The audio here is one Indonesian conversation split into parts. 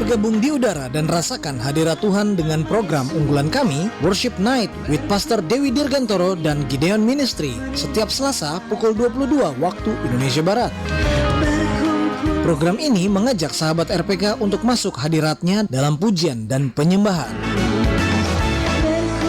bergabung di udara dan rasakan hadirat Tuhan dengan program unggulan kami, Worship Night with Pastor Dewi Dirgantoro dan Gideon Ministry, setiap Selasa pukul 22 waktu Indonesia Barat. Program ini mengajak sahabat RPK untuk masuk hadiratnya dalam pujian dan penyembahan.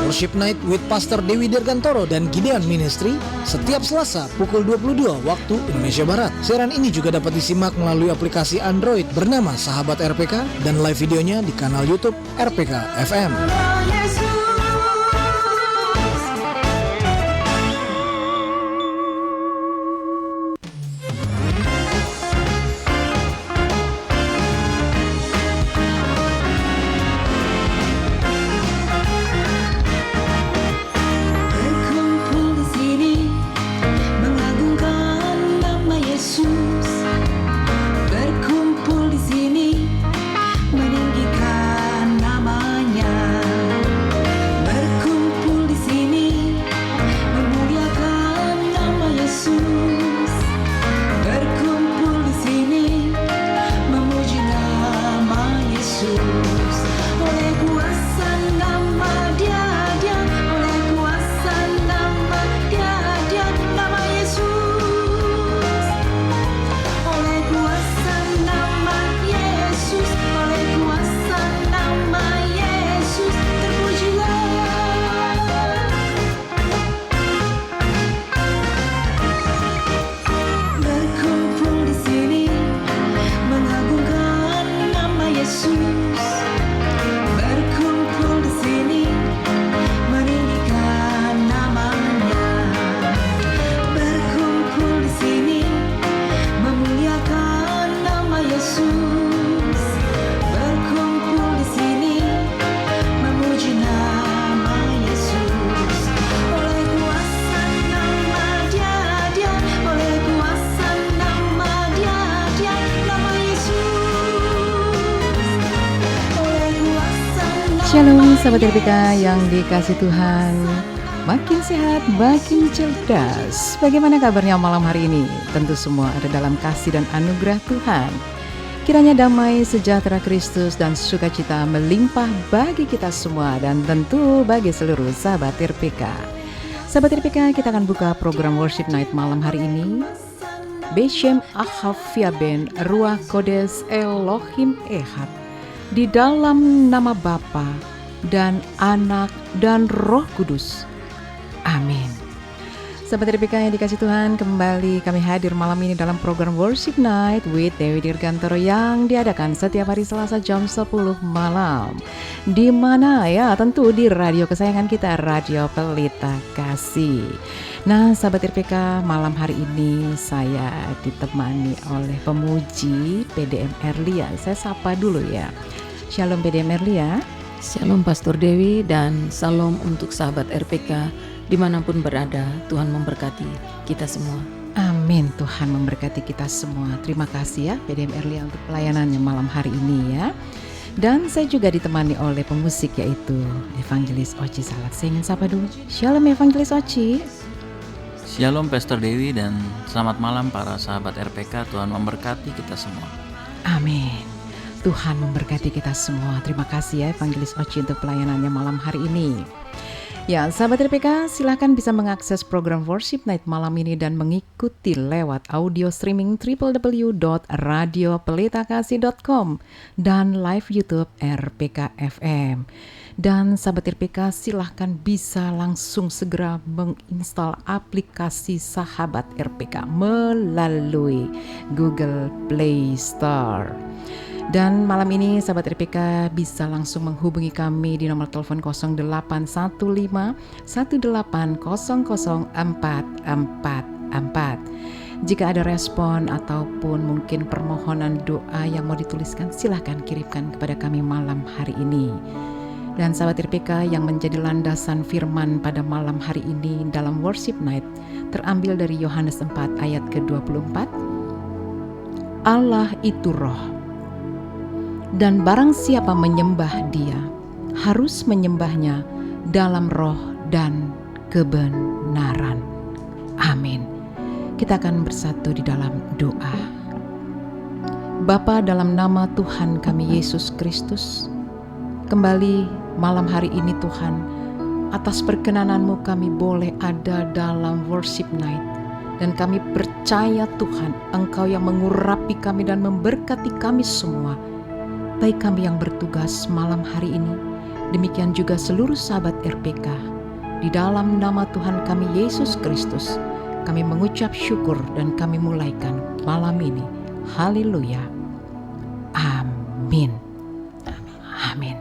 Worship Night with Pastor Dewi Dirgantoro dan Gideon Ministry setiap Selasa pukul 22 waktu Indonesia Barat. Siaran ini juga dapat disimak melalui aplikasi Android bernama Sahabat RPK dan live videonya di kanal YouTube RPK FM. Shalom sahabat RPK yang dikasih Tuhan. Makin sehat, makin cerdas. Bagaimana kabarnya malam hari ini? Tentu semua ada dalam kasih dan anugerah Tuhan. Kiranya damai, sejahtera Kristus dan sukacita melimpah bagi kita semua dan tentu bagi seluruh sahabat RPK. Sahabat RPK, kita akan buka program Worship Night malam hari ini. Beshem Ahafia Ben Ruach Kodes Elohim Ehad. Di dalam nama Bapa dan Anak dan Roh Kudus. Amin. Sahabat RPK yang dikasih Tuhan, kembali kami hadir malam ini dalam program Worship Night with Dewi Dirgantoro yang diadakan setiap hari Selasa jam 10 malam. Di mana ya? Tentu di radio kesayangan kita, Radio Pelita Kasih. Nah, sahabat RPK, malam hari ini saya ditemani oleh pemuji PDM Erlia. Saya sapa dulu ya. Shalom PDM Erlia. Shalom Pastor Dewi dan salam untuk sahabat RPK dimanapun berada. Tuhan memberkati kita semua. Amin, Tuhan memberkati kita semua. Terima kasih ya PDM Erlia untuk pelayanannya malam hari ini ya. Dan saya juga ditemani oleh pemusik yaitu Evangelis Oci Salak. Saya ingin sapa dulu. Shalom Evangelis Oci. Shalom Pastor Dewi dan selamat malam para sahabat RPK. Tuhan memberkati kita semua. Amin. Tuhan memberkati kita semua. Terima kasih ya Evangelis Oci untuk pelayanannya malam hari ini. Ya, sahabat RPK, silakan bisa mengakses program Worship Night malam ini dan mengikuti lewat audio streaming www.radiopelitakasih.com dan live YouTube RPK FM. Dan sahabat RPK, silahkan bisa langsung segera menginstal aplikasi Sahabat RPK melalui Google Play Store. Dan malam ini sahabat RPK bisa langsung menghubungi kami di nomor telepon 0815 1800 444. Jika ada respon ataupun mungkin permohonan doa yang mau dituliskan, silahkan kirimkan kepada kami malam hari ini. Dan sahabat RPK, yang menjadi landasan firman pada malam hari ini dalam Worship Night terambil dari Yohanes 4 ayat ke-24. Allah itu roh, dan barang siapa menyembah Dia harus menyembahnya dalam roh dan kebenaran. Amin. Kita akan bersatu di dalam doa. Bapa, dalam nama Tuhan kami Yesus Kristus, kembali malam hari ini Tuhan, atas perkenanan-Mu kami boleh ada dalam worship night. Dan kami percaya Tuhan, Engkau yang mengurapi kami dan memberkati kami semua, baik kami yang bertugas malam hari ini, demikian juga seluruh sahabat RPK. Di dalam nama Tuhan kami Yesus Kristus, kami mengucap syukur dan kami mulaikan malam ini. Haleluya. Amin. Amin.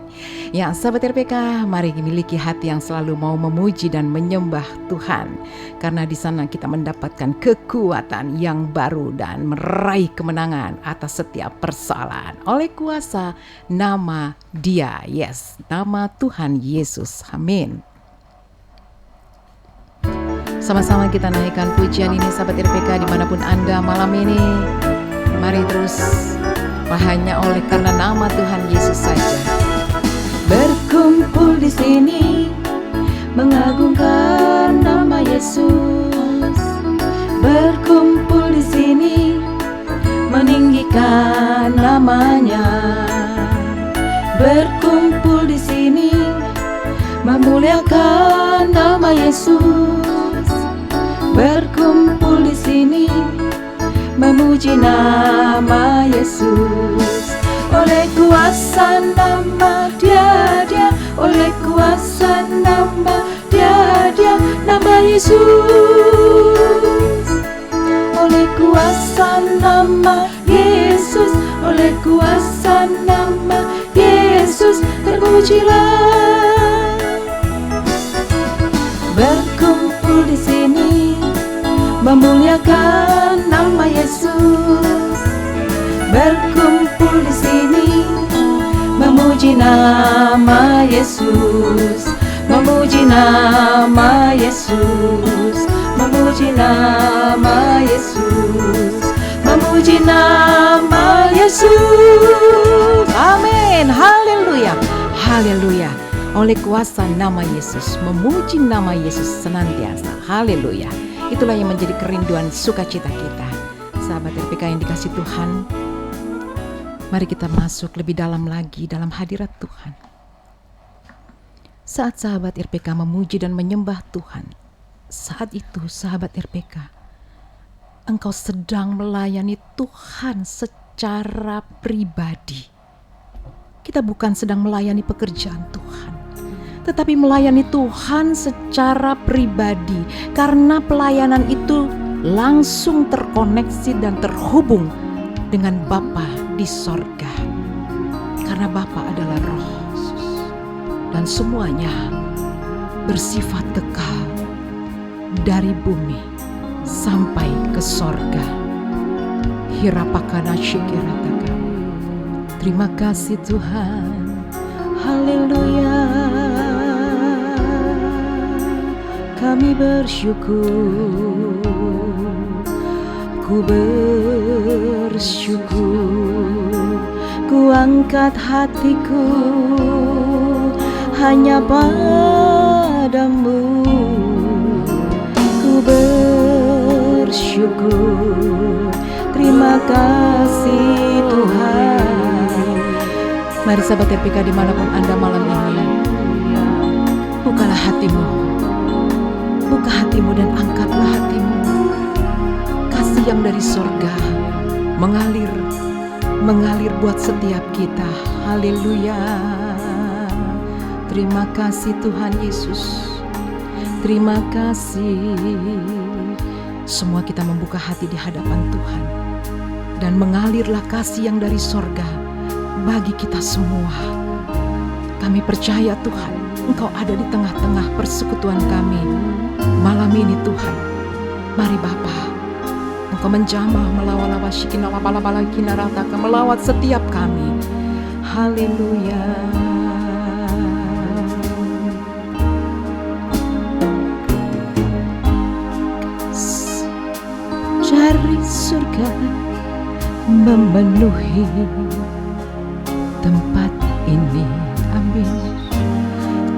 Ya, sahabat RPK, mari miliki hati yang selalu mau memuji dan menyembah Tuhan, karena di sana kita mendapatkan kekuatan yang baru dan meraih kemenangan atas setiap persoalan oleh kuasa nama Dia. Yes, nama Tuhan Yesus. Amin. Sama-sama kita naikkan pujian ini, sahabat RPK, dimanapun Anda malam ini. Mari terus, hanya oleh karena nama Tuhan Yesus saja. Berkumpul di sini, mengagungkan nama Yesus. Berkumpul di sini, meninggikan namanya. Berkumpul di sini, memuliakan nama Yesus. Berkumpul di sini, memuji nama Yesus. Oleh kuasa nama Dia, oleh kuasa nama Dia, nama Yesus. Oleh kuasa nama Yesus, oleh kuasa nama Yesus, terpujilah. Berkumpul di sini, memuliakan nama Yesus. Berkumpul di sini, memuji nama Yesus. Memuji nama Yesus. Memuji nama Yesus. Memuji nama Yesus. Amin. Haleluya. Haleluya. Oleh kuasa nama Yesus, memuji nama Yesus senantiasa. Haleluya. Itulah yang menjadi kerinduan sukacita kita. Sahabat RPK yang dikasih Tuhan, mari kita masuk lebih dalam lagi dalam hadirat Tuhan. Saat sahabat RPK memuji dan menyembah Tuhan, saat itu sahabat RPK, engkau sedang melayani Tuhan secara pribadi. Kita bukan sedang melayani pekerjaan Tuhan, tetapi melayani Tuhan secara pribadi, karena pelayanan itu langsung terkoneksi dan terhubung dengan Bapa di sorga. Karena Bapa adalah Roh, dan semuanya bersifat kekal dari bumi sampai ke sorga. Hirapakana syikirataka. Terima kasih Tuhan. Haleluya. Kami bersyukur, ku bersyukur, ku angkat hatiku hanya padamu. Ku bersyukur, terima kasih Tuhan. Mari sahabat RPK dimanapun Anda malam ini, bukalah hatimu. Buka hatimu dan angkatlah hatimu. Kasih yang dari sorga mengalir buat setiap kita. Haleluya. Terima kasih Tuhan Yesus. Terima kasih. Semua kita membuka hati di hadapan Tuhan, dan mengalirlah kasih yang dari sorga bagi kita semua. Kami percaya Tuhan, Engkau ada di tengah-tengah persekutuan kami malam ini Tuhan. Mari Bapa, Engkau menjamah melawat melawat setiap kami. Haleluya. Dari surga memenuhi tempat ini. Amin.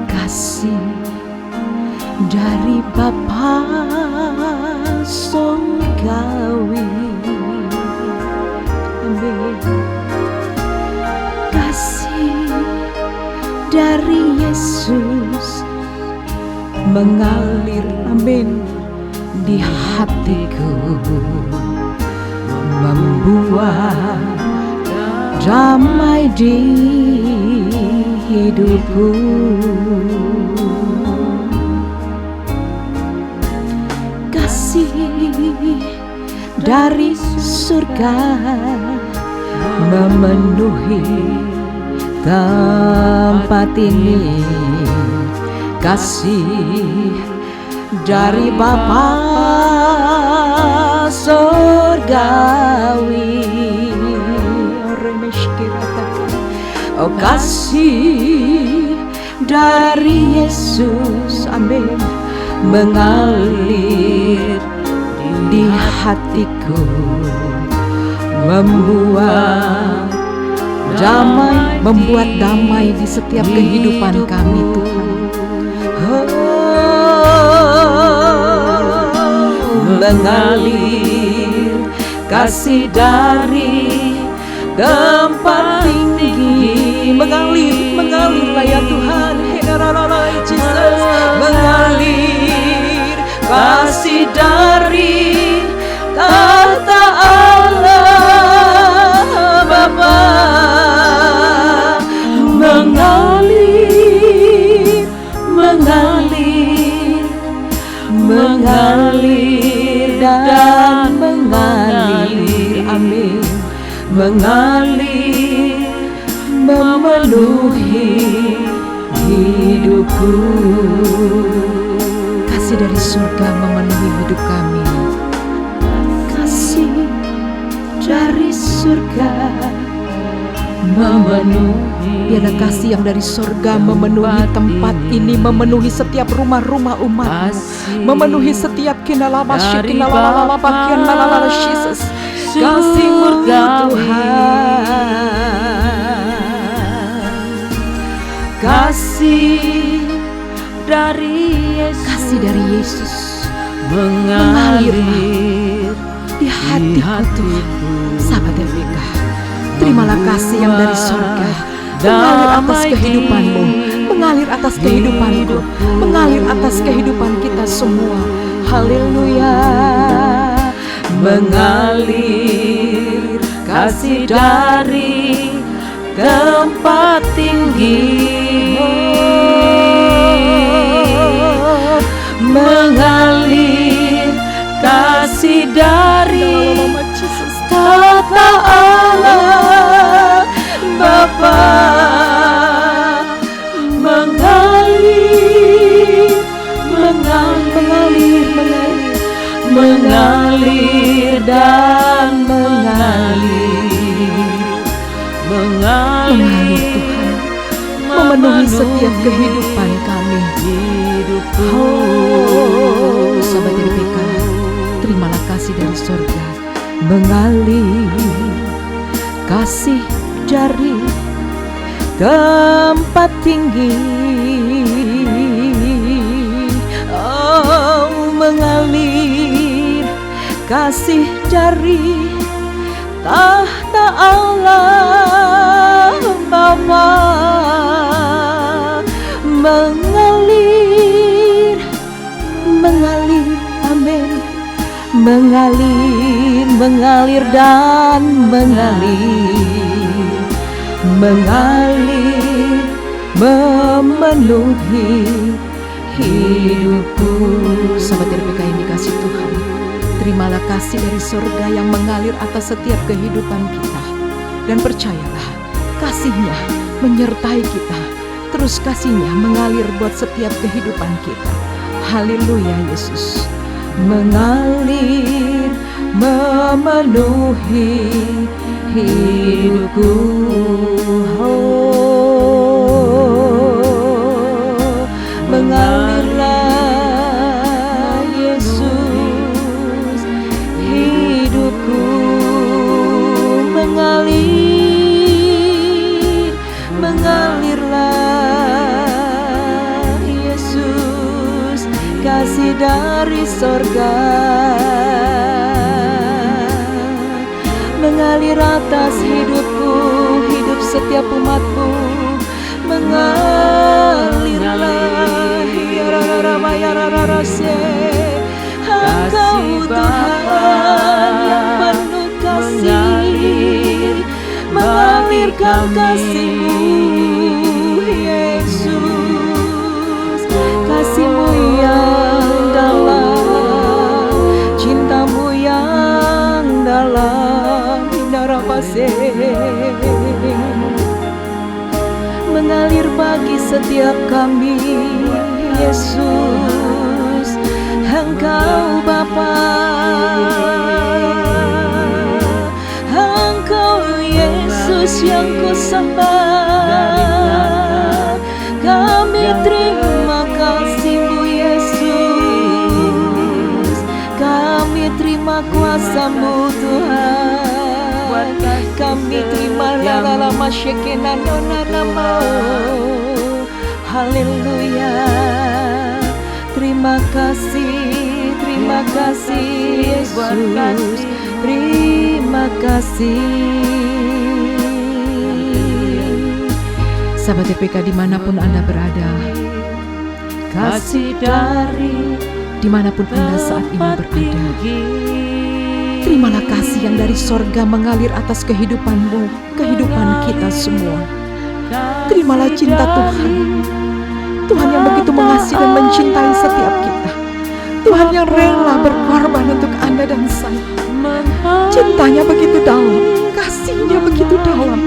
Kasih dari Bapa surgawi. Amin. dari Yesus mengalir, amin, di hatiku, membuat damai di hidupku. Kasih dari surga memenuhi tempat ini. Kasih dari Bapa surgawi, oh kasih dari Yesus, amin, mengalir di hatiku, membuat damai di setiap kehidupan kami, Tuhan. Mengalir kasih dari tempat tinggi, mengalirlah ya Tuhan, Jesus, mengalir kasih dari tahta Allah Bapa, mengalir dan mengalir, amin, mengalir memenuhi hidupku. Kasih dari surga memenuhi hidup kami. Kasih dari surga memenuhi, biarlah kasih yang dari surga memenuhi tempat ini, memenuhi setiap rumah-rumah umat, memenuhi setiap Jesus. Kasih Tuhan, kasih dari Yesus mengalir di hatiku. Sahabat RPK, terimalah kasih yang dari surga mengalir atas kehidupanmu, mengalir atas kehidupanku, mengalir atas kehidupan kita semua. Haleluya. Mengalir kasih dari tempat tinggi, mengalir kasih dari tahta Allah Bapa, mengalir dan mengalir Tuhan, memenuhi setiap kehidupan kami. Oh, sahabat RPK, terimalah kasih dari surga, mengalir kasih dari tempat tinggi, oh mengalir kasih dari tahta Allah Bapa, mengalir, amin, mengalir dan mengalir memenuhi hidupku. Sahabat RPK yang dikasih Tuhan, terimalah kasih dari surga yang mengalir atas setiap kehidupan kita, dan percayalah kasih-Nya menyertai kita. Terus kasih-Nya mengalir buat setiap kehidupan kita. Haleluya Yesus. Mengalir memenuhi hidupku. Oh, mengalirlah Yesus hidupku, mengalirlah Yesus, kasih dari sorga mengalir atas hidupku, hidup setiap umatku, mengalir mengalirkan kasih-Mu, Yesus, kasih-Mu yang dalam, cinta-Mu yang dalam, mengalir bagi setiap kami, Yesus, Engkau Bapa, Engkau Yesus yang ku sembah. Kami terima kasih-Mu, Yesus, kami terima kuasa-Mu, Tuhan, kami terima lala masyekena nona nama. Haleluya. Terima kasih Yesus, terima kasih. Sahabat RPK dimanapun Anda berada, Kasih dari dimanapun Anda saat ini berada, terimalah kasih yang dari sorga mengalir atas kehidupan-Mu, kehidupan kita semua. Terimalah cinta Tuhan, Tuhan yang begitu mengasihi dan mencintai setiap kita, Tuhan yang rela berkorban untuk Anda dan saya. Cintanya begitu dalam, kasihnya begitu dalam.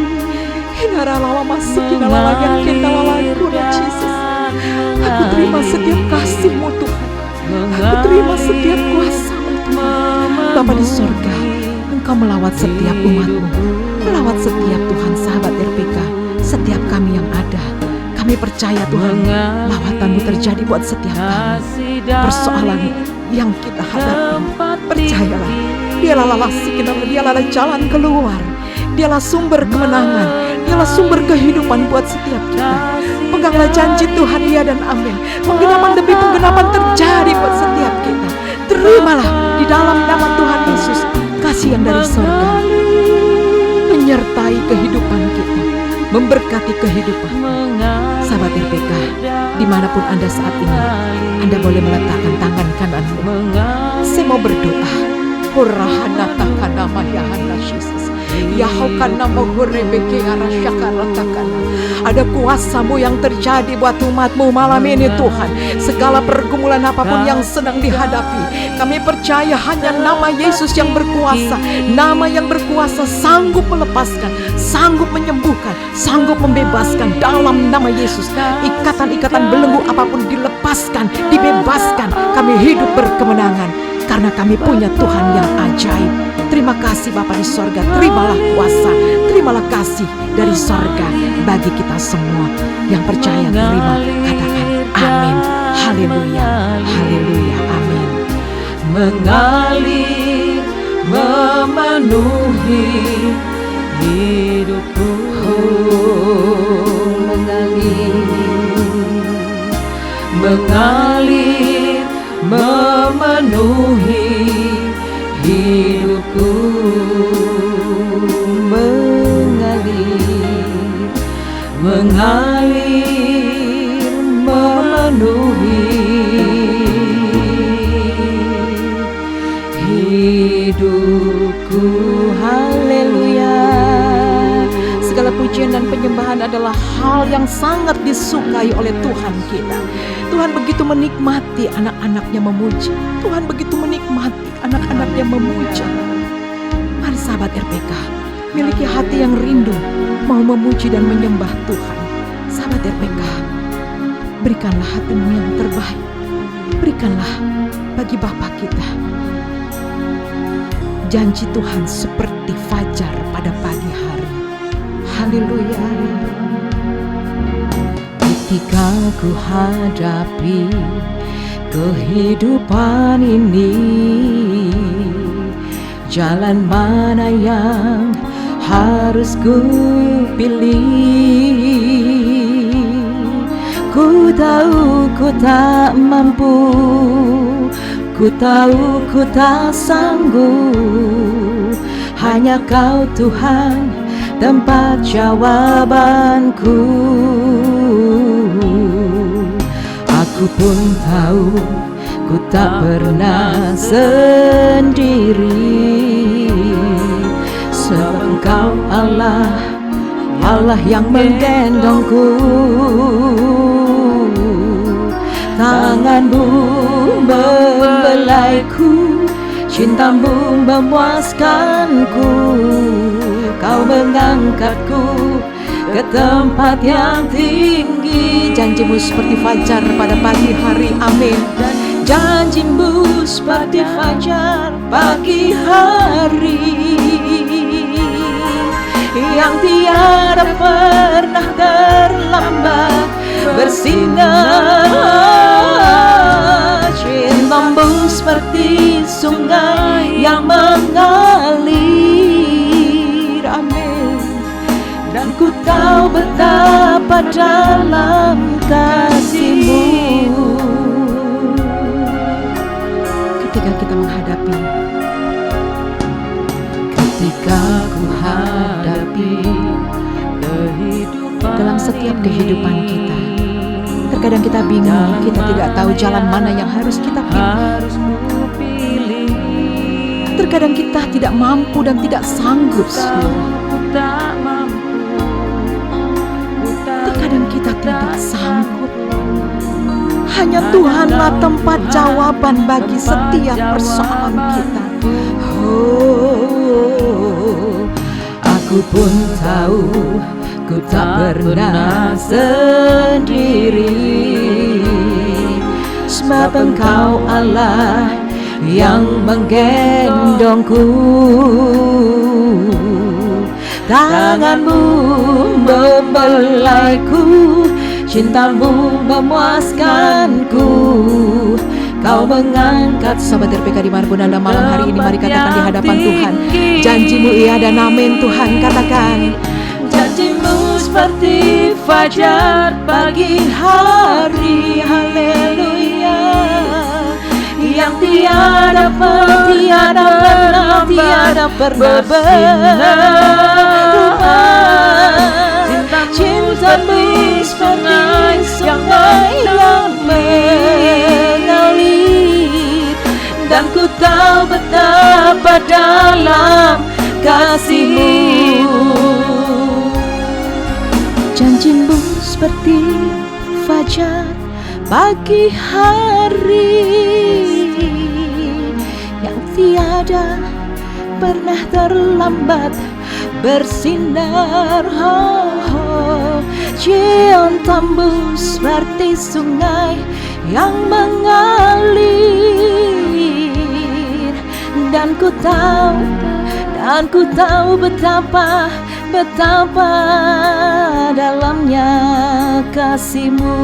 Aku terima setiap kasih-Mu, Tuhan. Aku terima setiap kuasa-Mu, Tuhan. Bapa di sorga, Engkau melawat setiap umat-Mu, melawat setiap Tuhan sahabat RPK, setiap kami yang ada. Kami percaya Tuhan, lawatan-Mu terjadi buat setiap kami. Persoalan yang kita hadapi, percayalah, dialah jalan keluar, dialah sumber kemenangan, dialah sumber kehidupan buat setiap kita. Peganglah janji Tuhan, ya dan amin. Penggenapan demi penggenapan terjadi buat setiap kita. Terimalah di dalam nama Tuhan Yesus kasih yang dari surga, menyertai kehidupan kita, memberkati kehidupan. Sahabat RPK, dimanapun Anda saat ini, Anda boleh meletakkan tangan kananmu. Saya mau berdoa. Hurrahana takana mayahana Yesus, Yahokana mohurebeke arasyakaratakana. Ada kuasa-Mu yang terjadi buat umat-Mu malam ini, Tuhan. Segala pergumulan apapun yang sedang dihadapi, kami percaya hanya nama Yesus yang berkuasa. Nama yang berkuasa sanggup melepaskan, sanggup menyembuhkan, sanggup membebaskan. Dalam nama Yesus, ikatan-ikatan belenggu apapun dilepaskan, dibebaskan. Kami hidup berkemenangan karena kami punya Tuhan yang ajaib. Terima kasih Bapa di sorga. Terimalah kuasa, terimalah kasih dari sorga bagi kita semua. Yang percaya terima, katakan amin. Haleluya, haleluya, amin. Mengalir, memenuhi hidupku. Mengalir, memenuhi hidupku. Mengalir, memenuhi hidupku. Haleluya. Segala pujian dan penyembahan adalah hal yang sangat disukai oleh Tuhan kita. Tuhan begitu menikmati anak-anaknya memuji. Tuhan begitu menikmati anak-anaknya memuja. Mari sahabat RPK, miliki hati yang rindu mau memuji dan menyembah Tuhan. Sahabat RPK, berikanlah hatimu yang terbaik. Berikanlah bagi Bapa kita. Janji Tuhan seperti fajar pada pagi hari. Haleluya. Ketika ku hadapi kehidupan ini, jalan mana yang harus ku pilih? Ku tahu ku tak mampu, ku tahu ku tak sanggup. Hanya Kau Tuhan tempat jawabanku. Aku pun tahu ku tak pernah sendiri, sebab Engkau Allah Allah yang menggendongku. Tanganmu membelaiku, cintamu memuaskanku. Kau mengangkatku ke tempat yang tinggi. Janjimu seperti fajar pada pagi hari, amin. Janjimu seperti fajar pagi hari, yang tiada pernah terlambat bersinar. Cintamu seperti sungai yang mengalir, amin. Dan ku tahu betapa dalam kasih-Mu. Ketika kita menghadapi, ketika ku hadapi dalam setiap kehidupan kita, terkadang kita bingung, kita tidak tahu jalan mana yang harus kita pilih. Terkadang kita tidak mampu dan tidak sanggup, saudara. Terkadang kita tidak sanggup. Hanya Tuhanlah tempat jawaban bagi setiap persoalan kita. Oh, aku pun tahu ku tak pernah sendiri, sebab Engkau Allah yang menggendongku. Tanganmu membelaiku, cintamu memuaskanku. Kau mengangkat, sahabat RPK dimanapun Anda malam hari ini, mari katakan di hadapan Tuhan. Janjimu iya dan amin, Tuhan. Katakan, janjimu seperti fajar pagi hari, haleluya, yang tiada pernah bersinar. Cintamu seperti sungai yang mengalir, dan ku tahu betapa dalam kasih-Mu. Janjimu seperti fajar pagi hari, yang tiada pernah terlambat bersinar. Cintamu seperti sungai yang mengalir, dan ku tahu betapa dalamnya kasih-Mu.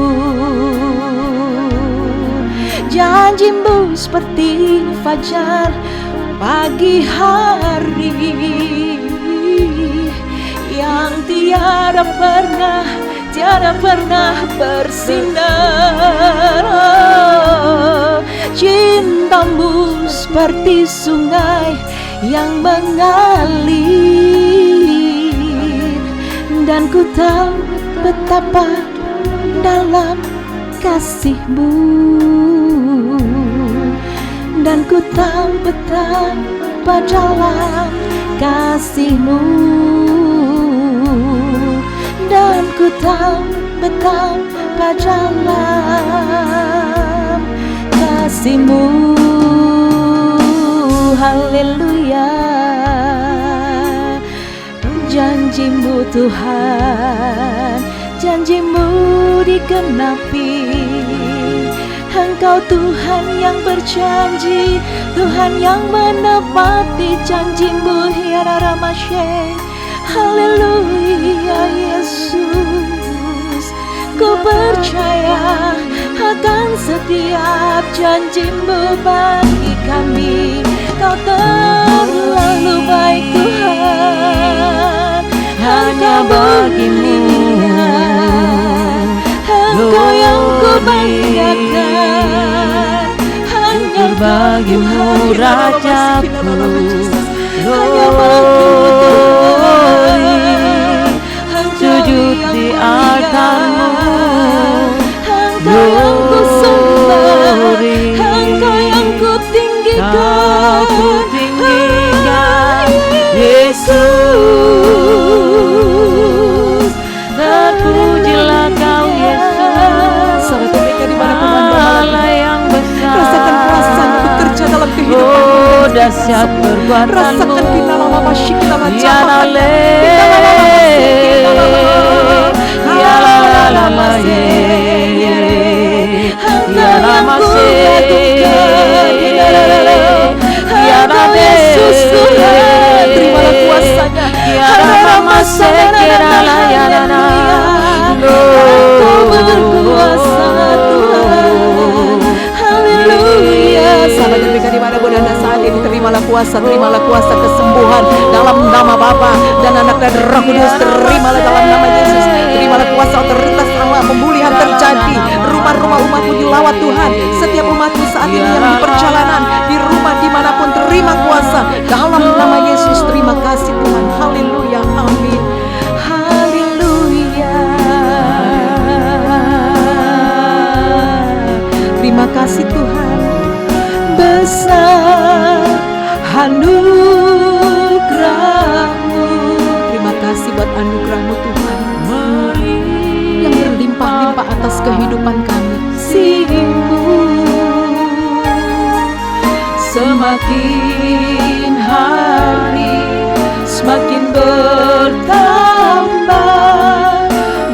Janjimu seperti fajar pagi hari, yang tiada pernah bersinar. Cintamu seperti sungai yang mengalir, dan ku tahu betapa dalam kasih-Mu, dan ku tahu betapa dalam kasih-Mu, dan ku tahu betapa dalam kasih-Mu. Haleluya. Janji-Mu Tuhan, janji-Mu digenapi. Engkau Tuhan yang berjanji, Tuhan yang menepati janji-Mu. Haleluya Yesus, ku percaya akan setiap janji-Mu bagi kami. Kau terlalu baik Tuhan, hanya bagi-Mu Engkau yang ku banggakan, hanya bagi-Mu Rajaku. Hanya bagi-Mu sujud di altar-Mu, Engkau yang ku sembah, Engkau yang ku tinggikan, Yesus. dahsyat perbuatanmu. Rasakan kita lama masih kita baca Ya lale, ya lama ye, ya lama se, ya lama Yesus Tuhan, terimalah kuasanya. Ya lama se, kira la ya lana, Engkau berkuasa Tuhan. Haleluya. Sahabat RPK di mana pun Anda saat ini, terimalah kuasa kesembuhan dalam nama Bapa dan Anak dan Roh Kudus. Terimalah dalam nama Yesus. Terimalah kuasa otoritas Allah, pemulihan terjadi. Rumah-rumah umatmu dilawat Tuhan. Setiap umatmu saat ini yang di perjalanan, di rumah dimanapun, terima kuasa dalam nama Yesus. Terima kasih Tuhan. Haleluya. Amin. Haleluya. Terima kasih Tuhan. Besar anugerah-Mu. Terima kasih buat anugerah-Mu Tuhan yang berlimpah-limpah atas kehidupan kami. Singmu semakin hari semakin bertambah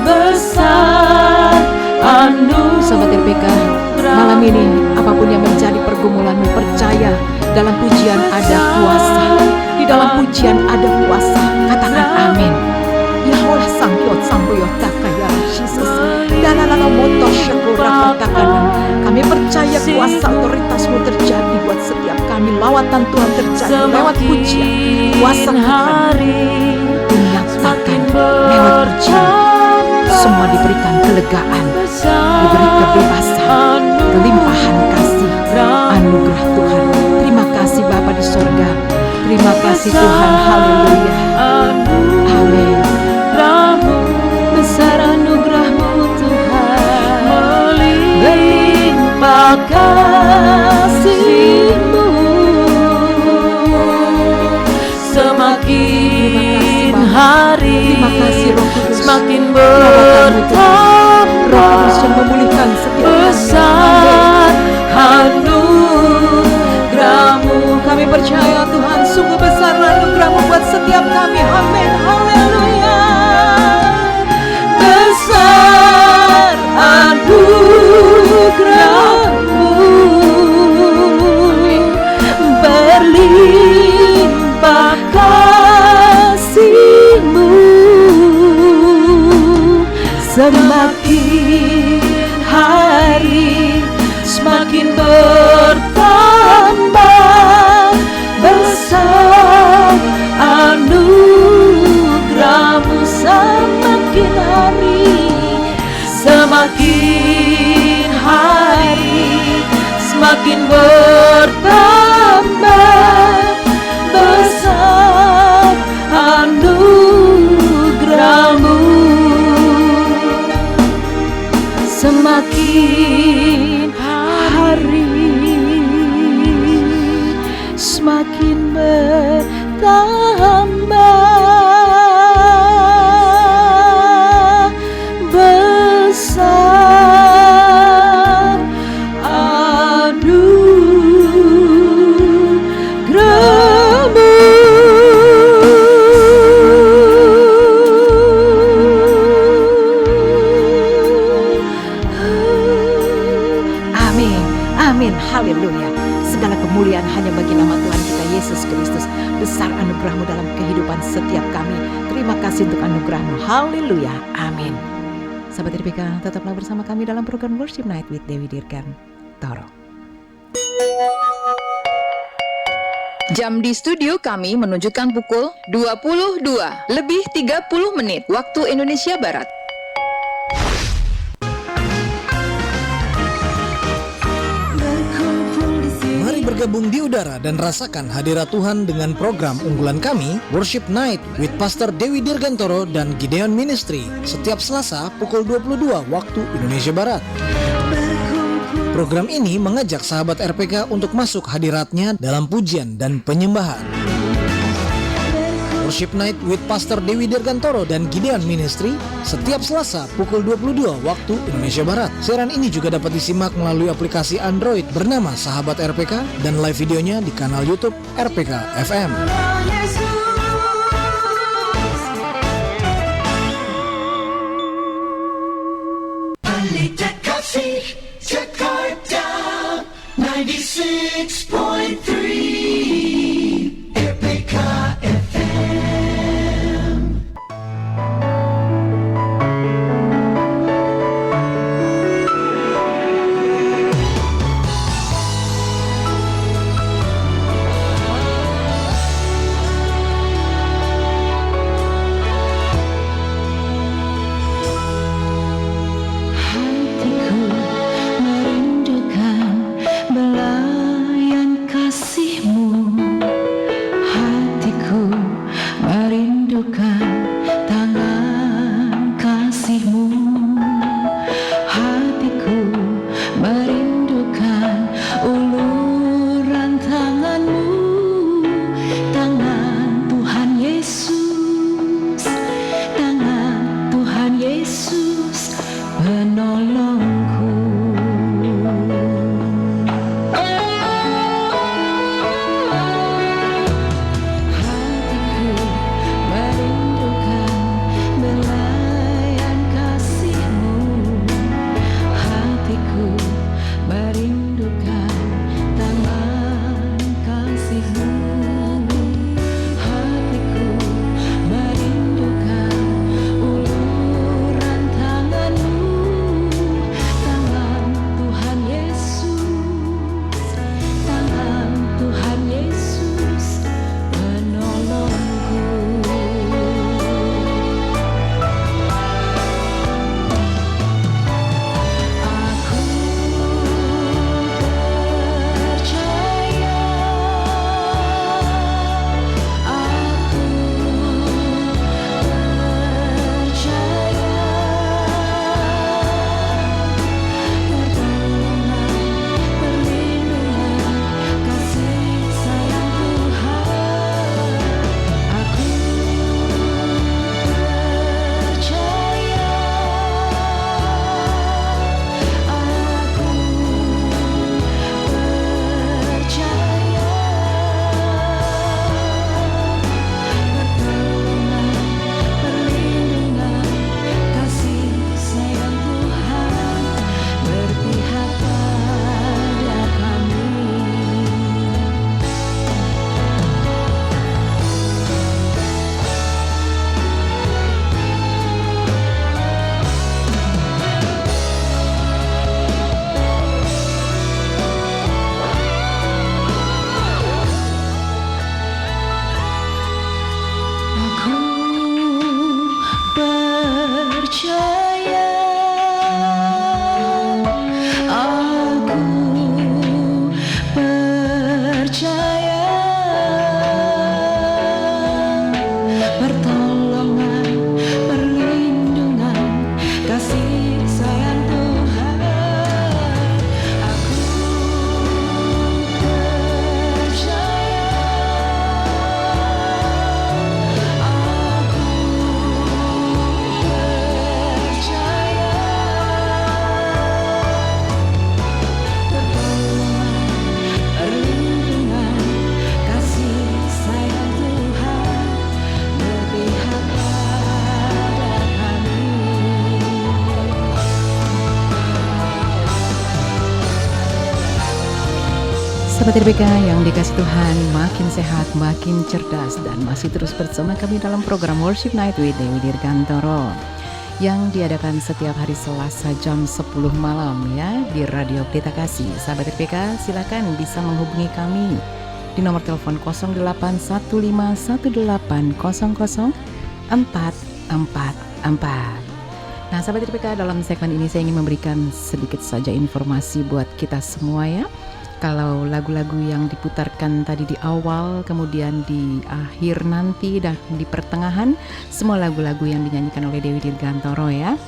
besar anugerah. Sahabat RPK, malam ini apapun yang menjadi pergumulanmu, percaya dalam pujian ada kuasa. Di dalam pujian ada kuasa. Katakan amin. Yaholah sangkyot sangkuyot takaya Jesus. Dan anak moto syakura katakan. Kami percaya kuasa otoritasmu terjadi buat setiap kami. Lawatan Tuhan terjadi lewat pujian. Kuasa Tuhan dinyatakan lewat pujian. Semua diberikan kelegaan, diberi kebebasan, kelimpahan kasih, anugerah Tuhan. Terima kasih Bapa di sorga. Terima kasih Tuhan. Haleluya. Amin. Besar anugerah-Mu Tuhan, berlimpah kasih-Mu. Semakin hari semakin bertambah Roh Kudus yang memulihkan setiap besar anugerah-Mu. Kami percaya Tuhan, sungguh besar anugerah-Mu buat setiap kami. Amin. Haleluya. Besar anugerah-Mu, berlimpah kasih-Mu. Semakin hari semakin bertambah besar anugerah-Mu. Semakin hari semakin bertambah besar anugerah-Mu. Semakin hari semakin bertambah besar anugerah-Mu. Amin, haleluya. Segala kemuliaan hanya bagi nama Tuhan kita Yesus Kristus. Besar anugerah-Mu dalam kehidupan setiap kami. Terima kasih untuk anugerah-Mu. Haleluya, amin. Sahabat RPK, tetaplah bersama kami dalam program Worship Night with Dewi Dirgantoro. Jam di studio kami menunjukkan pukul 22:30 waktu Indonesia Barat. Bergabung di udara dan rasakan hadirat Tuhan dengan program unggulan kami Worship Night with Pastor Dewi Dirgantoro dan Gideon Ministry setiap Selasa pukul 22 waktu Indonesia Barat. Program ini mengajak sahabat RPK untuk masuk hadiratnya dalam pujian dan penyembahan. Worship Night with Pastor Dewi Dirgantoro dan Gideon Ministry setiap Selasa pukul 22 waktu Indonesia Barat. Siaran ini juga dapat disimak melalui aplikasi Android bernama Sahabat RPK dan live videonya di kanal YouTube RPK FM. Jakarta 96.3 RPK FM. Sahabat RPK yang dikasih Tuhan, makin sehat, makin cerdas, dan masih terus bersama kami dalam program Worship Night with Dewi Dirgantoro yang diadakan setiap hari Selasa jam 10 malam ya di Radio Pelita Kasih. Sahabat RPK, silakan bisa menghubungi kami di nomor telepon 081518000444. Nah, sahabat RPK, dalam segmen ini saya ingin memberikan sedikit saja informasi buat kita semua ya. Kalau lagu-lagu yang diputarkan tadi di awal, kemudian di akhir nanti dan di pertengahan, semua lagu-lagu yang dinyanyikan oleh Dewi Dirgantoro ya.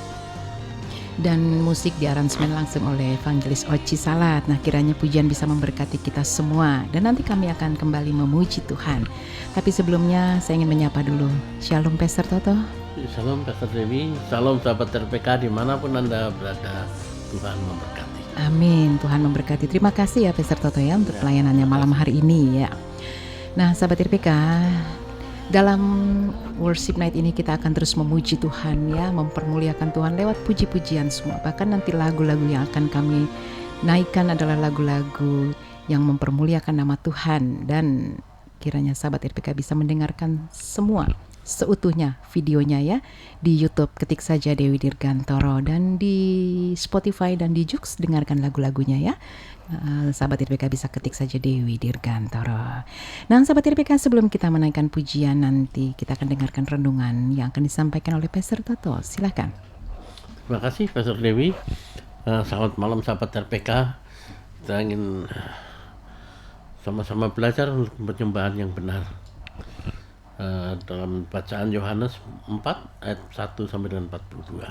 Dan musik diaransemen langsung oleh Evangelis Oci Salat. Nah, kiranya pujian bisa memberkati kita semua. Dan nanti kami akan kembali memuji Tuhan. Tapi sebelumnya saya ingin menyapa dulu. Shalom Pastor Toto. Shalom Pastor Dewi, salam sahabat RPK dimanapun Anda berada, Tuhan memberkati. Amin, Tuhan memberkati. Terima kasih ya Pastor Toto ya untuk pelayanannya malam hari ini ya. Nah sahabat RPK, dalam worship night ini kita akan terus memuji Tuhan ya, mempermuliakan Tuhan lewat puji-pujian semua. Bahkan nanti lagu-lagu yang akan kami naikkan adalah lagu-lagu yang mempermuliakan nama Tuhan. Dan kiranya sahabat RPK bisa mendengarkan semua seutuhnya videonya ya di YouTube, ketik saja Dewi Dirgantoro, dan di Spotify dan di Joox dengarkan lagu-lagunya ya. Sahabat RPK bisa ketik saja Dewi Dirgantoro. Nah sahabat RPK, sebelum kita menaikkan pujian, nanti kita akan dengarkan renungan yang akan disampaikan oleh Pastor Toto. Silakan. Terima kasih Pastor Dewi. Selamat malam sahabat RPK. Kita ingin sama-sama belajar untuk penyembahan yang benar. Dalam bacaan Yohanes 4 ayat 1 sampai dengan 42.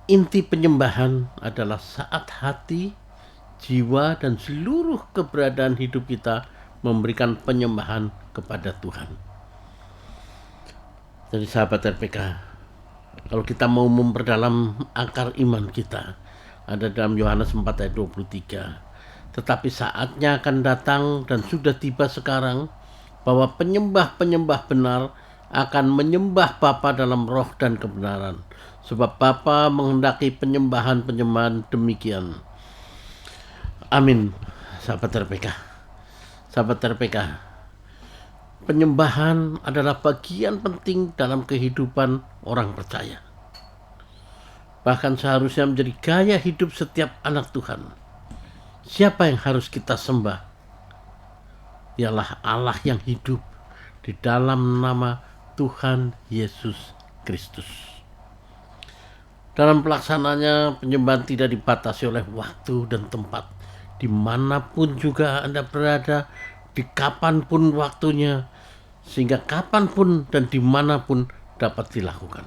Inti penyembahan adalah saat hati, jiwa, dan seluruh keberadaan hidup kita memberikan penyembahan kepada Tuhan. Jadi sahabat RPK, kalau kita mau memperdalam akar iman kita, ada dalam Yohanes 4 ayat 23. Tetapi saatnya akan datang dan sudah tiba sekarang bahwa penyembah-penyembah benar akan menyembah Bapa dalam roh dan kebenaran. Sebab Bapa menghendaki penyembahan-penyembahan demikian. Amin. Sahabat RPK. Sahabat RPK. Penyembahan adalah bagian penting dalam kehidupan orang percaya. Bahkan seharusnya menjadi gaya hidup setiap anak Tuhan. Siapa yang harus kita sembah? Ialah Allah yang hidup di dalam nama Tuhan Yesus Kristus. Dalam pelaksananya, penyembahan tidak dibatasi oleh waktu dan tempat. Dimanapun juga Anda berada, di kapanpun waktunya, sehingga kapanpun dan dimanapun dapat dilakukan.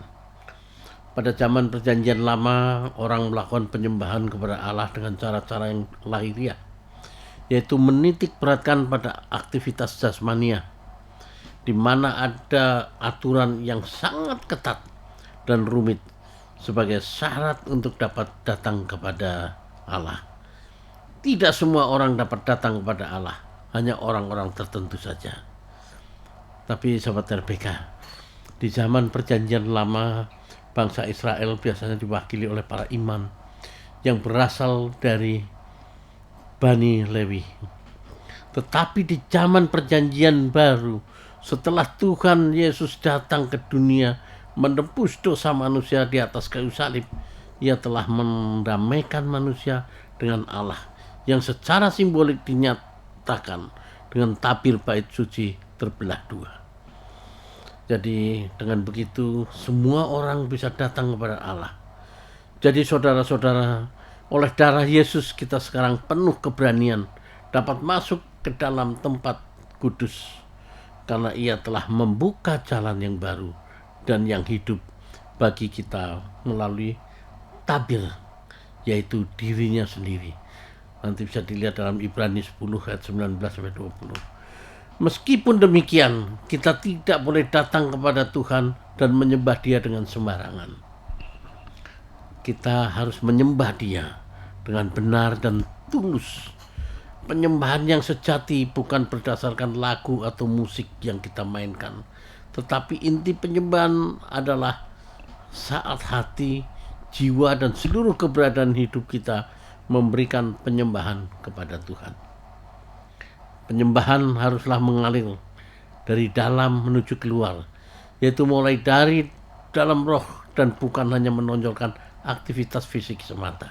Pada zaman perjanjian lama, orang melakukan penyembahan kepada Allah dengan cara-cara yang lahiriah, yaitu menitik beratkan pada aktivitas jasmania, di mana ada aturan yang sangat ketat dan rumit sebagai syarat untuk dapat datang kepada Allah. Tidak semua orang dapat datang kepada Allah, hanya orang-orang tertentu saja. Tapi sahabat RPK, di zaman perjanjian lama, bangsa Israel biasanya diwakili oleh para imam yang berasal dari Bani Lewi. Tetapi di zaman perjanjian baru, setelah Tuhan Yesus datang ke dunia menebus dosa manusia di atas kayu salib, Ia telah mendamaikan manusia dengan Allah yang secara simbolik dinyatakan dengan tabir bait suci terbelah dua. Jadi dengan begitu semua orang bisa datang kepada Allah. Jadi saudara-saudara, oleh darah Yesus kita sekarang penuh keberanian dapat masuk ke dalam tempat kudus, karena Ia telah membuka jalan yang baru dan yang hidup bagi kita melalui tabir, yaitu dirinya sendiri. Nanti bisa dilihat dalam Ibrani 10 ayat 19-20. Meskipun demikian, kita tidak boleh datang kepada Tuhan dan menyembah Dia dengan sembarangan. Kita harus menyembah Dia dengan benar dan tulus. Penyembahan yang sejati bukan berdasarkan lagu atau musik yang kita mainkan, tetapi inti penyembahan adalah saat hati, jiwa, dan seluruh keberadaan hidup kita memberikan penyembahan kepada Tuhan. Penyembahan haruslah mengalir dari dalam menuju keluar, yaitu mulai dari dalam roh dan bukan hanya menonjolkan aktivitas fisik semata.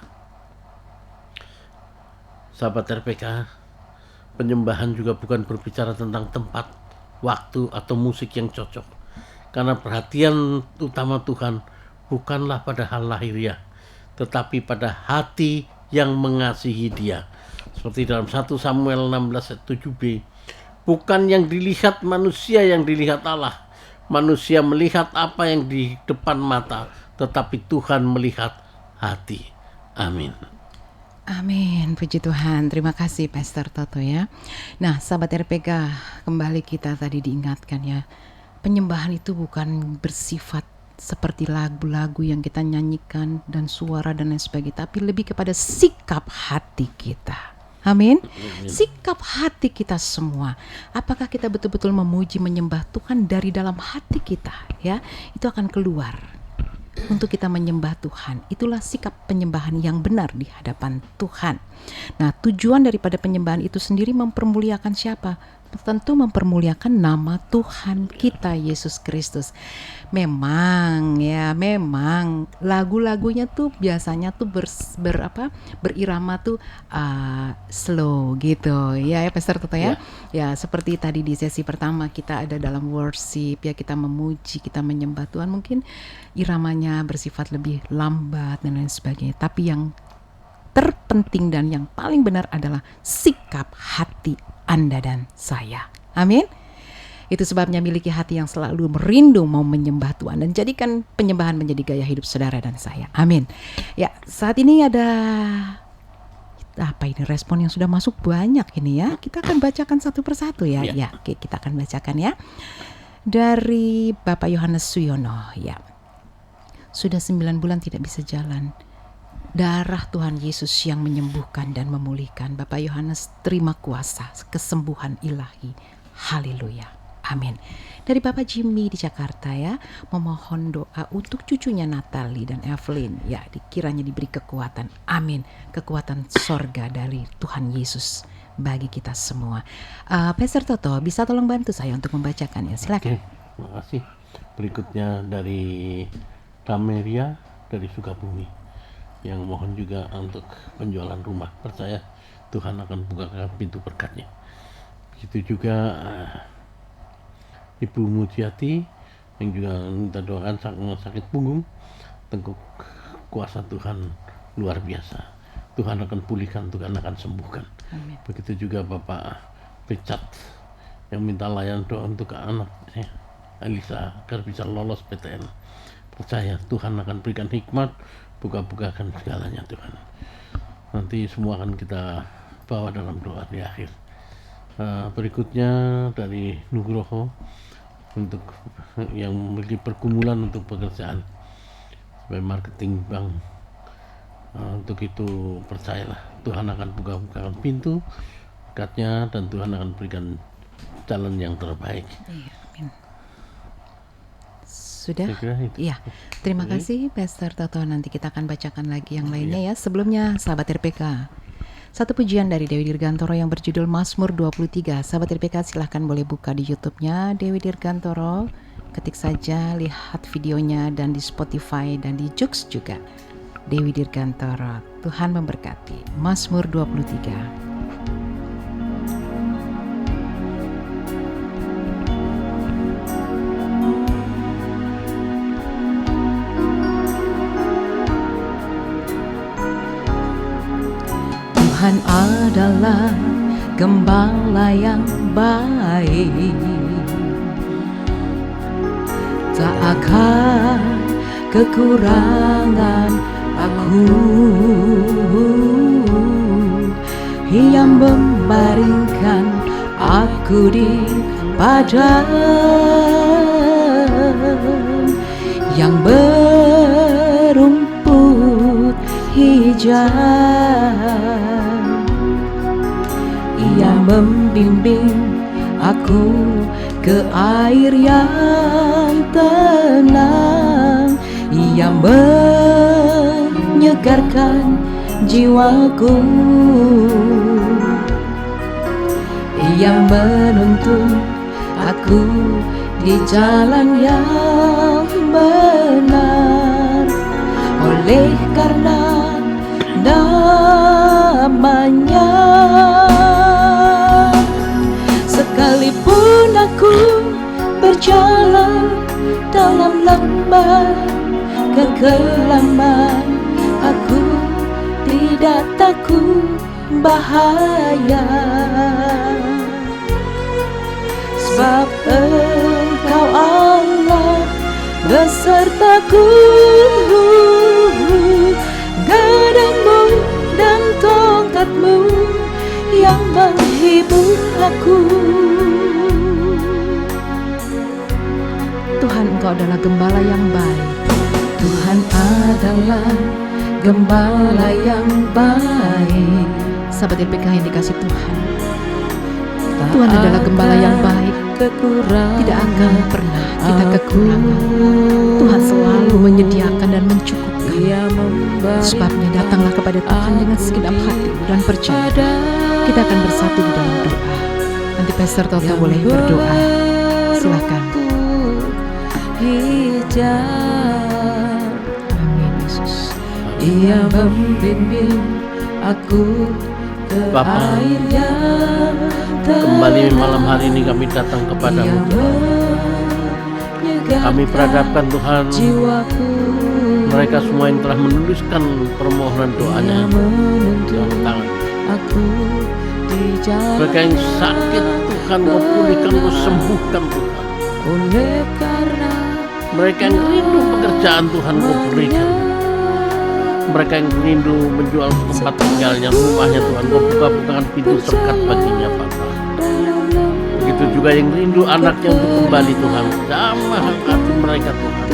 Sahabat RPK, penyembahan juga bukan berbicara tentang tempat, waktu, atau musik yang cocok. Karena perhatian utama Tuhan bukanlah pada hal lahiriah, tetapi pada hati yang mengasihi Dia. Seperti dalam 1 Samuel 16 ayat 7b, bukan yang dilihat manusia yang dilihat Allah, manusia melihat apa yang di depan mata, tetapi Tuhan melihat hati. Amin. Amin, puji Tuhan. Terima kasih Pastor Toto ya. Nah, sahabat RPK, kembali kita tadi diingatkan ya, penyembahan itu bukan bersifat seperti lagu-lagu yang kita nyanyikan dan suara dan lain sebagainya, tapi lebih kepada sikap hati kita. Amin. Sikap hati kita semua. Apakah kita betul-betul memuji menyembah Tuhan dari dalam hati kita ya? Itu akan keluar untuk kita menyembah Tuhan. Itulah sikap penyembahan yang benar di hadapan Tuhan. Nah, tujuan daripada penyembahan itu sendiri mempermuliakan siapa? Tentu mempermuliakan nama Tuhan kita Yesus Kristus. Memang lagu-lagunya tuh biasanya tuh berirama tuh slow gitu ya Pastor Toto ya. Ya seperti tadi di sesi pertama kita ada dalam worship ya, kita memuji, kita menyembah Tuhan, mungkin iramanya bersifat lebih lambat dan lain sebagainya. Tapi yang terpenting dan yang paling benar adalah sikap hati Anda dan saya. Amin. Itu sebabnya miliki hati yang selalu merindu mau menyembah Tuhan dan jadikan penyembahan menjadi gaya hidup saudara dan saya. Amin. Ya, saat ini ada apa ini respon yang sudah masuk banyak ini ya. Kita akan bacakan satu persatu ya. Ya, oke, kita akan bacakan ya. Dari Bapak Yohanes Suyono ya. Sudah 9 bulan tidak bisa jalan. Darah Tuhan Yesus yang menyembuhkan dan memulihkan. Bapak Yohanes terima kuasa kesembuhan ilahi. Haleluya. Amin. Dari Bapak Jimmy di Jakarta ya, memohon doa untuk cucunya Natalie dan Evelyn. Ya, dikiranya diberi kekuatan. Amin. Kekuatan sorga dari Tuhan Yesus bagi kita semua. Pastor Toto, bisa tolong bantu saya untuk membacakan ya. Silakan. Oke, terima kasih. Berikutnya dari Tameria dari Sukabumi, yang mohon juga untuk penjualan rumah. Percaya Tuhan akan bukakan pintu berkat-Nya. Begitu juga Ibu Mujiati yang juga minta doakan sakit punggung, tengkuk kuasa Tuhan luar biasa. Tuhan akan pulihkan, Tuhan akan sembuhkan. Amin. Begitu juga Bapak Pecat yang minta layan doa untuk anaknya Elisa agar bisa lolos PTN. Percaya Tuhan akan berikan hikmat, buka-bukakan segalanya Tuhan. Nanti semua akan kita bawa dalam doa di akhir. Berikutnya dari Nugroho untuk yang memiliki pergumulan untuk pekerjaan sebagai marketing bank. Untuk itu percayalah Tuhan akan buka-bukakan pintu berkat-Nya dan Tuhan akan berikan jalan yang terbaik. Iya, amin. Sudah? Iya. Terima kasih Pastor Toto. Nanti kita akan bacakan lagi yang lainnya ya. Sebelumnya sahabat RPK, satu pujian dari Dewi Dirgantoro yang berjudul Mazmur 23. Sahabat RPK silahkan boleh buka di YouTube-nya Dewi Dirgantoro. Ketik saja, lihat videonya, dan di Spotify dan di Joox juga Dewi Dirgantoro. Tuhan memberkati. Mazmur 23. Tuhan adalah gembala yang baik, tak akan kekurangan aku. Ia membaringkan aku di padang yang berumput hijau. Ia membimbing aku ke air yang tenang. Ia menyegarkan jiwaku. Ia menuntun aku di jalan yang benar. Oleh karena namanya, sekalipun aku berjalan dalam lembah kekelaman, aku tidak takut bahaya, sebab Engkau Allah besertaku, gadamu dan tongkatmu yang menghibur aku. Tuhan, Engkau adalah gembala yang baik. Tuhan adalah gembala yang baik. Sahabat RPK yang dikasih Tuhan, Tuhan adalah gembala yang baik. Tidak akan pernah kita kekurangan. Tuhan selalu menyediakan dan mencukupkan. Sebabnya datanglah kepada Tuhan dengan segenap hati dan percaya. Kita akan bersatu di dalam doa. Nanti Pastor Toto boleh berdoa. Silakan. Amin Yesus. Ia membimbing aku ke Bapa, air yang kembali malam hari ini kami datang kepadamu Tuhan. Kami perhadapkan Tuhan mereka semua yang telah menuliskan permohonan doanya dalam tangan. Mereka yang sakit Tuhan, Kau pulihkan, Kau sembuhkan Tuhan. Mereka yang rindu pekerjaan Tuhan, Kau berikan. Mereka yang rindu menjual tempat tinggalnya, rumahnya Tuhan, Kau buka-bukakan pintu berkat baginya Bapa. Begitu juga yang rindu anaknya untuk kembali Tuhan, jamah hati mereka Tuhan,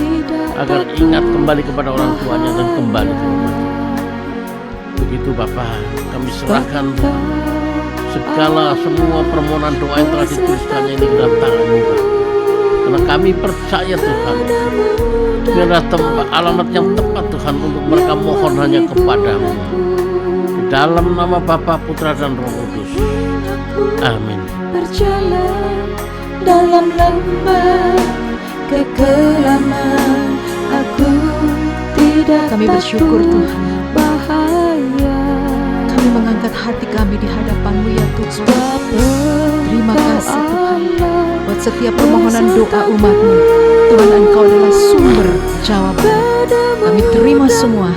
agar ingat kembali kepada orang tuanya dan kembali ke rumah. Begitu Bapa, kami serahkan Tuhan segala semua permohonan doa yang telah dituliskannya ini ke dalam tangan-Mu, karena kami percaya Tuhan, ini adalah alamat yang tepat Tuhan untuk mereka mohon hanya kepadamu. Di dalam nama Bapa, Putra dan Roh Kudus. Amin. berjalan dalam lembah kekelaman, aku tidak Kami bersyukur Tuhan. bahaya. Kami mengangkat hati kami di hadapan-Mu ya Tuhan. Terima kasih Tuhan buat setiap permohonan doa umat-Mu. Tuhan, Engkau adalah sumber jawaban. Kami terima semua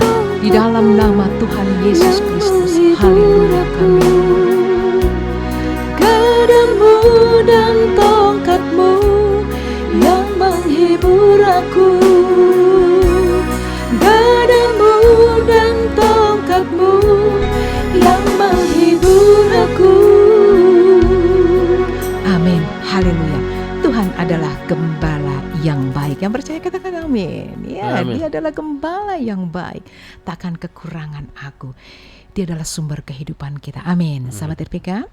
di dalam nama Tuhan Yesus Kristus. Haleluya. Amin. Gadamu dan tongkatmu yang menghibur aku. Gadamu dan tongkatmu yang menghibur aku. Amin. Haleluya. Tuhan adalah gembala yang baik. Yang percaya katakan amin. Ya, Amin. Dia adalah gembala yang baik. Takkan kekurangan aku. Dia adalah sumber kehidupan kita. Amin. Sahabat RPK,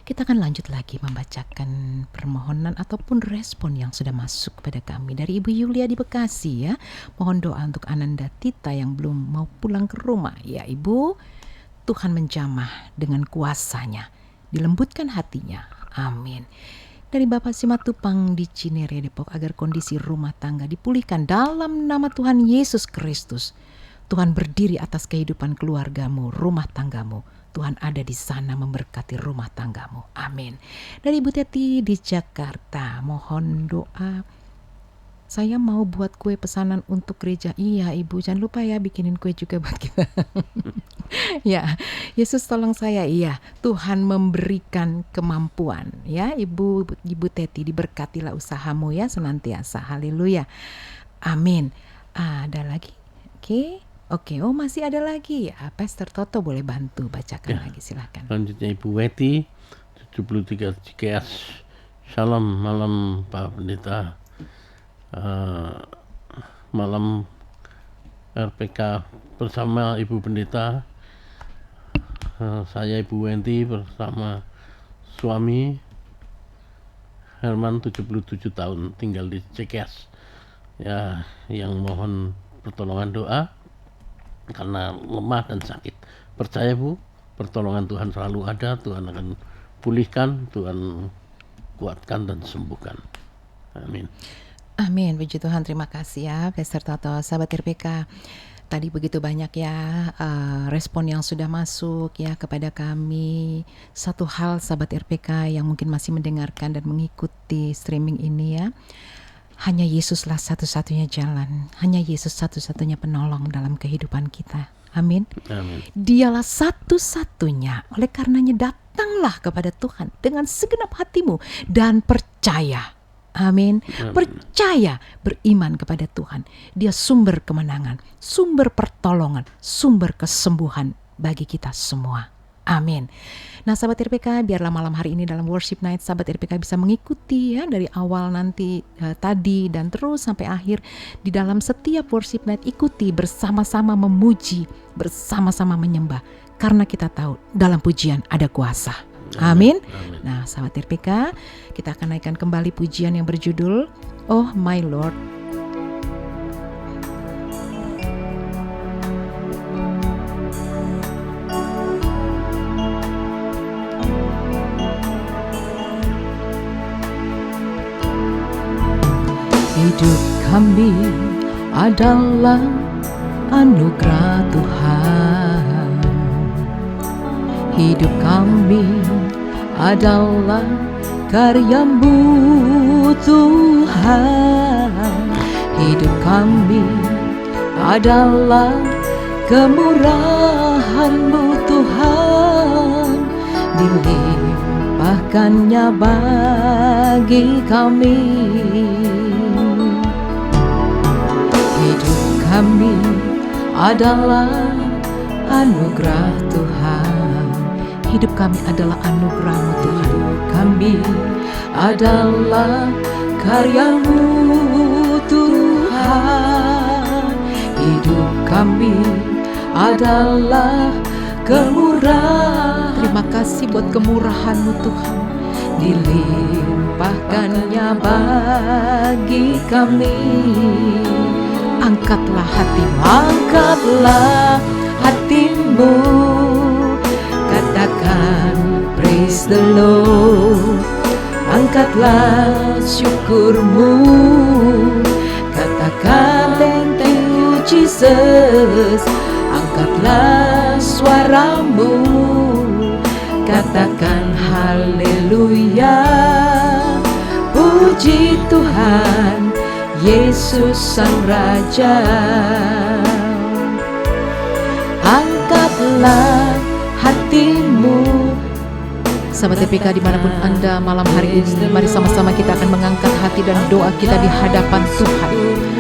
kita akan lanjut lagi membacakan permohonan ataupun respon yang sudah masuk kepada kami dari Ibu Yulia di Bekasi ya. Mohon doa untuk Ananda Tita yang belum mau pulang ke rumah. Ya Ibu, Tuhan menjamah dengan kuasa-Nya, dilembutkan hatinya. Amin. Dari Bapak Simatupang di Cinere Depok, agar kondisi rumah tangga dipulihkan dalam nama Tuhan Yesus Kristus. Tuhan berdiri atas kehidupan keluargamu, rumah tanggamu. Tuhan ada di sana memberkati rumah tanggamu. Amin. Dari Ibu Teti di Jakarta, mohon doa. Saya mau buat kue pesanan untuk gereja. Iya Ibu, jangan lupa ya bikinin kue juga buat kita. Ya, Yesus tolong saya. Iya, Tuhan memberikan kemampuan. Ya, Ibu Teti, diberkatilah usahamu ya senantiasa. Haleluya. Amin. Ada lagi? Oke, oh masih ada lagi ya. Pastor Toto boleh bantu bacakan lagi, silakan. Selanjutnya Ibu Weti 73 CKS. Shalom, malam Pak Pendeta. Malam RPK bersama Ibu Pendeta. Saya Ibu Wenti bersama suami Herman 77 tahun tinggal di CKS. Ya, yang mohon pertolongan doa karena lemah dan sakit. Percaya Bu, pertolongan Tuhan selalu ada. Tuhan akan pulihkan, Tuhan kuatkan dan sembuhkan. Amin. Amin, puji Tuhan, terima kasih ya Pastor Toto. Sahabat RPK, tadi begitu banyak ya respon yang sudah masuk ya kepada kami. Satu hal sahabat RPK yang mungkin masih mendengarkan dan mengikuti streaming ini ya, hanya Yesuslah satu-satunya jalan, hanya Yesus satu-satunya penolong dalam kehidupan kita. Amin. Amin. Dialah satu-satunya. Oleh karenanya datanglah kepada Tuhan dengan segenap hatimu dan percaya Amin. Percaya, beriman kepada Tuhan. Dia sumber kemenangan, sumber pertolongan, sumber kesembuhan bagi kita semua. Amin. Nah, sahabat RPK, biarlah malam hari ini dalam Worship Night sahabat RPK bisa mengikuti ya dari awal nanti tadi dan terus sampai akhir. Di dalam setiap Worship Night ikuti bersama-sama memuji, bersama-sama menyembah, karena kita tahu dalam pujian ada kuasa. Amin. Nah, sahabat RPK, kita akan naikkan kembali pujian yang berjudul Oh My Lord. Hidup kami adalah anugerah Tuhan. Hidup kami adalah karya-Mu Tuhan. Hidup kami adalah kemurahan-Mu Tuhan. Dilimpahkannya bagi kami. Hidup kami adalah anugerah Tuhan. Hidup kami adalah anugerah-Mu Tuhan. Kami adalah karya-Mu Tuhan. Hidup kami adalah kemurahan. Terima kasih buat kemurahan-Mu Tuhan. Dilimpahkannya bagi kami. Angkatlah hatimu, angkatlah hatimu. Katakan praise the Lord. Angkatlah syukurmu. Katakan thank you Jesus. Angkatlah suaramu. Katakan haleluya. Puji Tuhan Yesus Sang Raja. Angkatlah hatimu. Sahabat TPK dimanapun Anda malam hari ini, mari sama-sama kita akan mengangkat hati dan doa kita di hadapan Tuhan.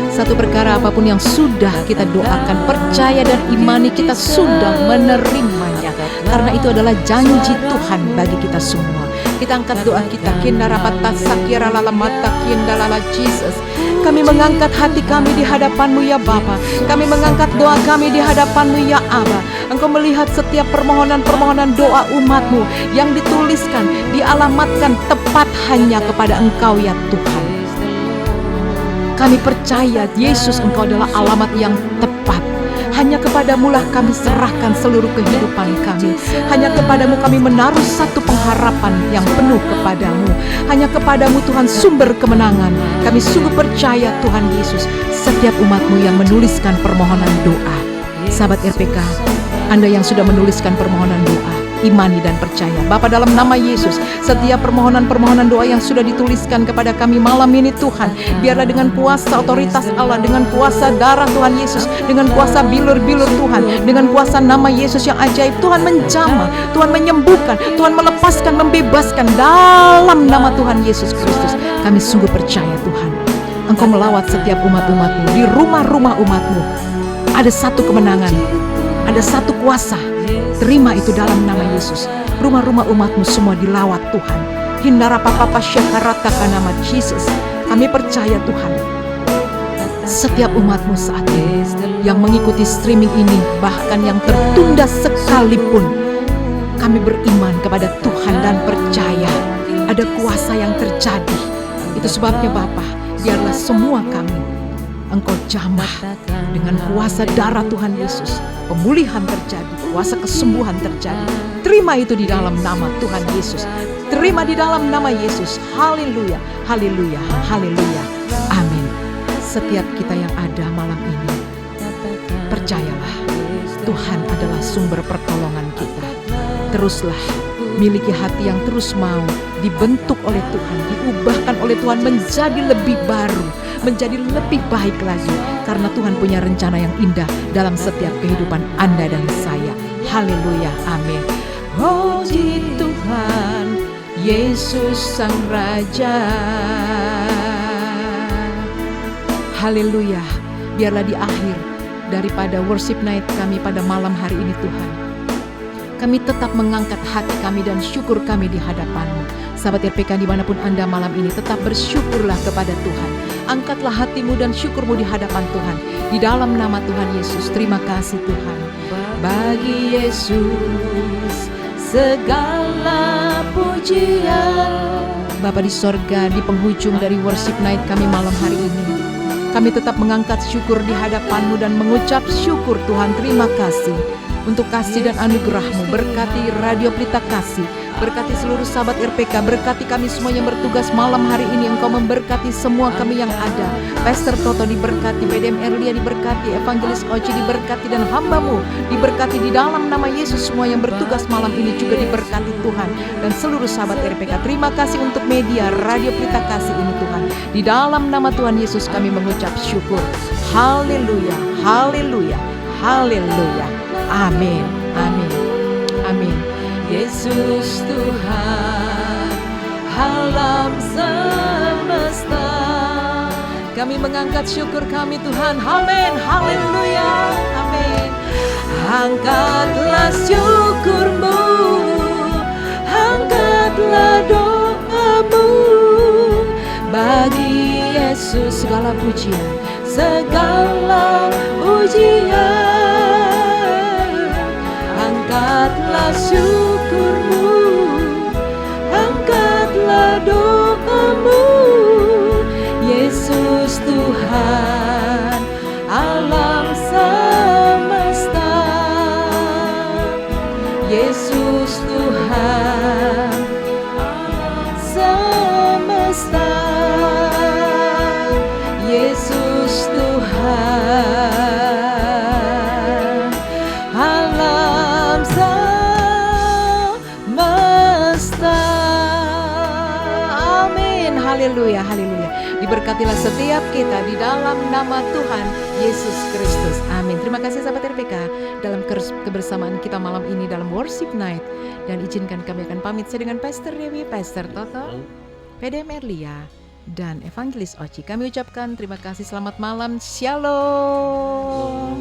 Satu perkara apapun yang sudah kita doakan, percaya dan imani kita sudah menerimanya, karena itu adalah janji Tuhan bagi kita semua. Kita angkat doa kita. Kinda rapata sakira lala mata kinda lala Jesus. Kami mengangkat hati kami di hadapan-Mu ya Bapa. Kami mengangkat doa kami di hadapan-Mu ya Aba. Engkau melihat setiap permohonan-permohonan doa umat-Mu yang dituliskan, dialamatkan tepat hanya kepada Engkau ya Tuhan. Kami percaya Yesus Engkau adalah alamat yang tepat. Hanya kepadamu lah kami serahkan seluruh kehidupan kami. Hanya kepadamu kami menaruh satu pengharapan yang penuh kepadamu. Hanya kepadamu Tuhan sumber kemenangan. Kami sungguh percaya Tuhan Yesus, setiap umatmu yang menuliskan permohonan doa. Sahabat RPK, Anda yang sudah menuliskan permohonan doa, imani dan percaya Bapa, dalam nama Yesus, setiap permohonan-permohonan doa yang sudah dituliskan kepada kami malam ini Tuhan, biarlah dengan kuasa otoritas Allah, dengan kuasa darah Tuhan Yesus, dengan kuasa bilur-bilur Tuhan, dengan kuasa nama Yesus yang ajaib, Tuhan menjamah, Tuhan menyembuhkan, Tuhan melepaskan, membebaskan dalam nama Tuhan Yesus Kristus. Kami sungguh percaya Tuhan, Engkau melawat setiap umat-umat-Mu, di rumah-rumah umat-Mu ada satu kemenangan, ada satu kuasa. Terima itu dalam nama Yesus. Rumah-rumah umat-Mu semua dilawat Tuhan. Hindara papa syakarata nama Jesus. Kami percaya Tuhan, setiap umat-Mu saat ini yang mengikuti streaming ini, bahkan yang tertunda sekalipun, kami beriman kepada Tuhan dan percaya ada kuasa yang terjadi. Itu sebabnya Bapa, biarlah semua kami Engkau jamah dengan kuasa darah Tuhan Yesus. Pemulihan terjadi, kuasa kesembuhan terjadi. Terima itu di dalam nama Tuhan Yesus. Terima di dalam nama Yesus. Haleluya, haleluya, haleluya. Amin. Setiap kita yang ada malam ini, percayalah Tuhan adalah sumber pertolongan kita. Teruslah miliki hati yang terus mau dibentuk oleh Tuhan, diubahkan oleh Tuhan menjadi lebih baru, menjadi lebih baik lagi, karena Tuhan punya rencana yang indah dalam setiap kehidupan Anda dan saya. Haleluya, amin. Puji Tuhan Yesus Sang Raja. Haleluya. Biarlah di akhir daripada worship night kami pada malam hari ini Tuhan, kami tetap mengangkat hati kami dan syukur kami di hadapan-Mu. Sahabat RPK dimanapun Anda malam ini, tetap bersyukurlah kepada Tuhan. Angkatlah hatimu dan syukurmu di hadapan Tuhan. Di dalam nama Tuhan Yesus, terima kasih Tuhan. Bagi Yesus segala pujian. Bapa di sorga, di penghujung dari worship night kami malam hari ini, kami tetap mengangkat syukur di hadapan-Mu dan mengucap syukur Tuhan. Terima kasih untuk kasih dan anugerah-Mu. Berkati Radio Pelita Kasih, berkati seluruh sahabat RPK, berkati kami semua yang bertugas malam hari ini. Engkau memberkati semua kami yang ada. Pastor Toto diberkati, PDM Erlia diberkati, Evangelis Oci diberkati, dan hamba-Mu diberkati di dalam nama Yesus. Semua yang bertugas malam ini juga diberkati Tuhan, dan seluruh sahabat RPK. Terima kasih untuk media Radio Pelita Kasih ini Tuhan. Di dalam nama Tuhan Yesus kami mengucap syukur. Haleluya, haleluya, haleluya. Amin, amin, amin. Yesus Tuhan alam semesta, kami mengangkat syukur kami Tuhan. Amin, haleluya, amin. Angkatlah syukurmu, angkatlah doamu. Bagi Yesus segala pujian, segala pujian. Angkatlah syukurmu, angkatlah doamu. Yesus Tuhan alam semesta, Yesus Tuhan alam semesta, Yesus Tuhan alam semesta. Amin, haleluya, haleluya. Diberkatilah setiap kita di dalam nama Tuhan Yesus Kristus. Amin. Terima kasih sahabat RPK dalam kebersamaan kita malam ini dalam worship night. Dan izinkan kami akan pamit saya dengan Pastor Dewi, Pastor Toto, PDM Erlia, dan Evangelis Oci. Kami ucapkan terima kasih, selamat malam, Shalom.